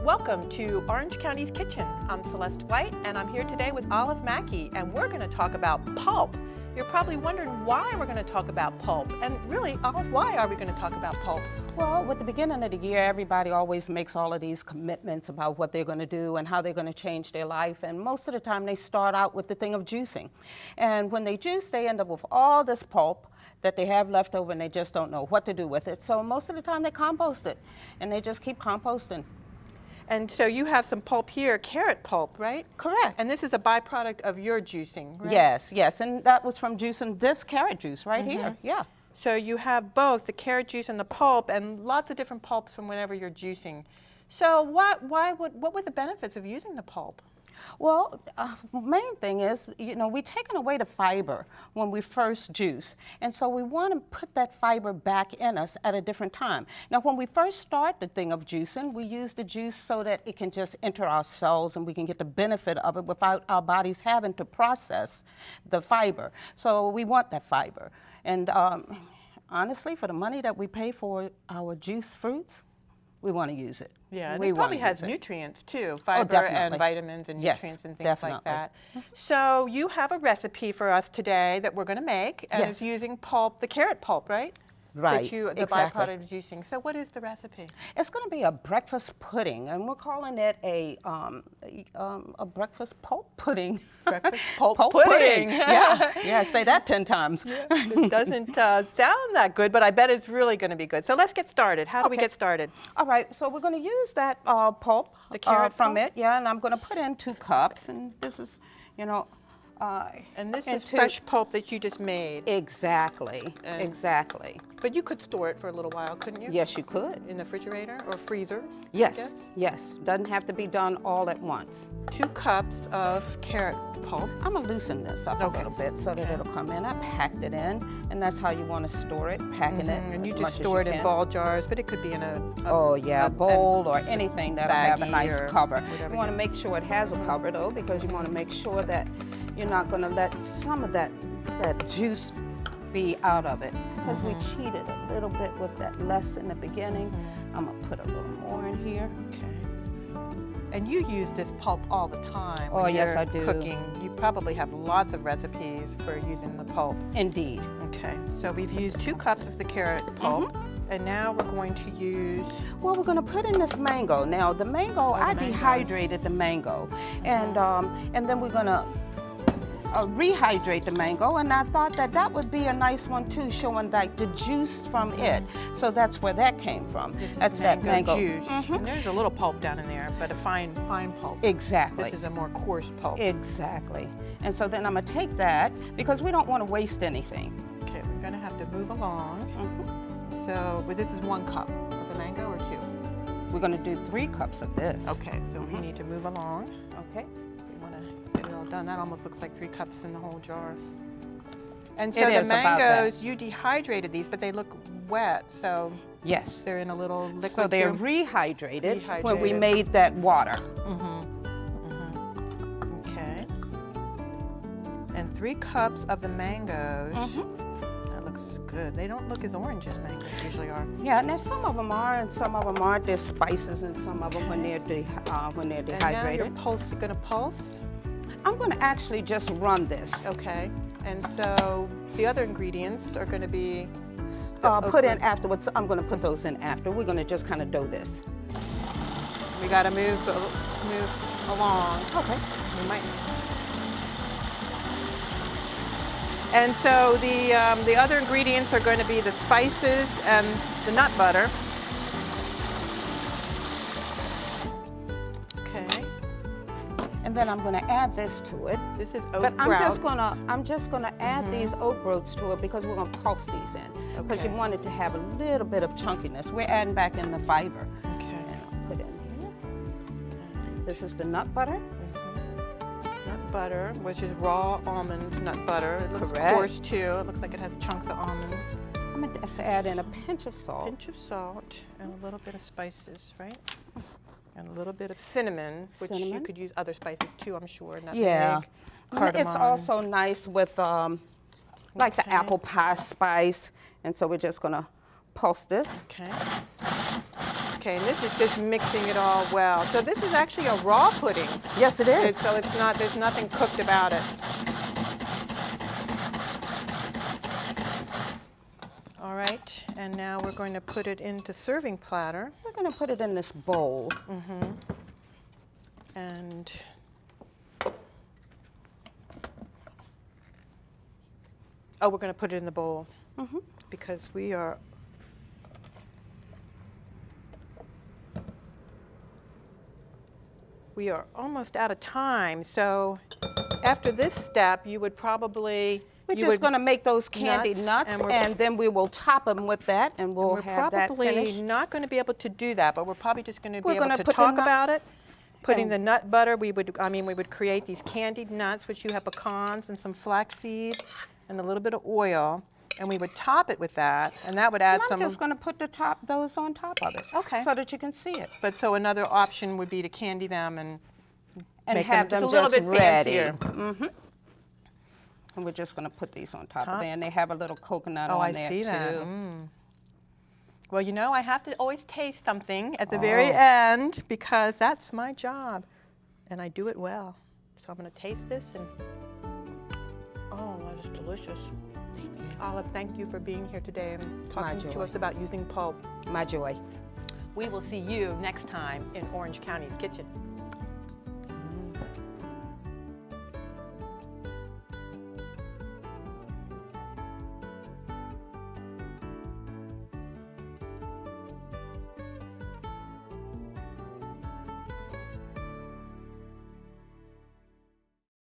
Welcome to Orange County's Kitchen. I'm Celeste White, and I'm here today with Olive Mackey, and we're going to talk about pulp. You're probably wondering why we're going to talk about pulp. And really, Olive, why are we going to talk about pulp? Well, with the beginning of the year, everybody always makes all of these commitments about what they're going to do and how they're going to change their life. And most of the time, they start out with the thing of juicing. And when they juice, they end up with all this pulp that they have left over, and they just don't know what to do with it. So most of the time, they compost it, and they just keep composting. And so you have some pulp here, carrot pulp, right? Correct. And this is a byproduct of your juicing, right? Yes, yes. And that was from juicing this carrot juice right here. Yeah. So you have both the carrot juice and the pulp, and lots of different pulps from whenever you're juicing. So what were the benefits of using the pulp? Well, main thing is, we're taking away the fiber when we first juice. And so we want to put that fiber back in us at a different time. Now, when we first start the thing of juicing, we use the juice so that it can just enter our cells and we can get the benefit of it without our bodies having to process the fiber. So we want that fiber. And honestly, for the money that we pay for our juice fruits, we want to use it. Yeah, and it probably has nutrients too, fiber and vitamins and nutrients and things like that. So you have a recipe for us today that we're going to make, and it's using pulp, the carrot pulp, right? Right, the byproduct of juicing. So what is the recipe? It's going to be a breakfast pudding, and we're calling it a breakfast pulp pudding. Breakfast pulp pudding. Yeah, say that 10 times. Yeah. It doesn't sound that good, but I bet it's really going to be good. So let's get started. How do we get started? All right, so we're going to use that pulp, the carrot from it, and I'm going to put in 2 cups, and this is, and this is fresh pulp that you just made. Exactly, exactly. But you could store it for a little while, couldn't you? Yes, you could. In the refrigerator or freezer? Yes, yes. Doesn't have to be done all at once. 2 cups of carrot pulp. I'm going to loosen this up a little bit so that it'll come in. I packed it in, and that's how you want to store it, packing it. And you just store it in ball jars, but it could be in a bowl or anything that'll have a nice cover. You want to make sure it has a cover, though, because you want to make sure that you're not going to let some of that juice be out of it, because we cheated a little bit with that less in the beginning. I'm going to put a little more in here. Okay. And you use this pulp all the time when yes, I do. Cooking. You probably have lots of recipes for using the pulp. Indeed. Okay, so we've used 2 cups of the carrot pulp, and now we're going to use... Well, we're going to put in this mango. Now, the mango, I dehydrated the mango, and then we're going to rehydrate the mango, and I thought that would be a nice one too, showing like the juice from it. So that's where that came from. That's that mango juice. And there's a little pulp down in there, but a fine pulp. Exactly. This is a more coarse pulp. Exactly. And so then I'm going to take that, because we don't want to waste anything. Okay, we're going to have to move along. So, but this is 1 cup of the mango or 2? We're going to do 3 cups of this. Okay, so we need to move along. Okay. Get it all done. That almost looks like 3 cups in the whole jar. And so the mangoes, you dehydrated these, but they look wet, so yes, they're in a little liquid. So they're rehydrated when we made that water. Okay. And 3 cups of the mangoes. That looks good. They don't look as orange as mangoes usually are. Yeah, now some of them are, and some of them aren't. There's spices in some of them when they're dehydrated. And now you're going to pulse? I'm going to actually just run this. Okay. And so the other ingredients are going to be put in afterwards. I'm going to put those in after. We're going to just kind of dough this. We got to move along. Okay. We might. And so the other ingredients are going to be the spices and the nut butter. And then I'm going to add this to it. This is oat grout. But I'm just going to add these oat groats to it, because we're going to pulse these in. Because you want it to have a little bit of chunkiness. We're adding back in the fiber. Okay. And I'll put in here. This is the nut butter. Nut butter, which is raw almond nut butter. It looks coarse too. It looks like it has chunks of almonds. I'm going to just add in a pinch of salt. Pinch of salt and a little bit of spices, right? And a little bit of cinnamon, which you could use other spices too, I'm sure. Nutmeg, cardamom. It's also nice with like the apple pie spice. And so we're just going to pulse this. Okay. Okay, and this is just mixing it all well. So this is actually a raw pudding. Yes, it is. So it's not, there's nothing cooked about it. All right, and now we're going to put it into serving platter. We're going to put it in this bowl. And oh, we're going to put it in the bowl because we are almost out of time. So after this step, you would probably We're just going to make those candied nuts, and and then we will top them with that, and we'll have that probably finished. not going to be able to do that, but we're probably just going to be We're able gonna to put the talk nut- about it. Putting and- the nut butter, we would create these candied nuts, which you have pecans and some flaxseed and a little bit of oil, and we would top it with that, and that would add I'm some. just going to put those on top of it, Okay. so that you can see it. But so another option would be to candy them and make have them them just a little just bit ready. fancier. And we're just going to put these on top of there, and they have a little coconut Oh, on I there see too. that. Well, you know, I have to always taste something at the very end because that's my job, and I do it well. So I'm going to taste this, and oh, that is delicious. Olive, thank you for being here today and talking to joy. us about using pulp. My joy. We will see you next time in Orange County's Kitchen.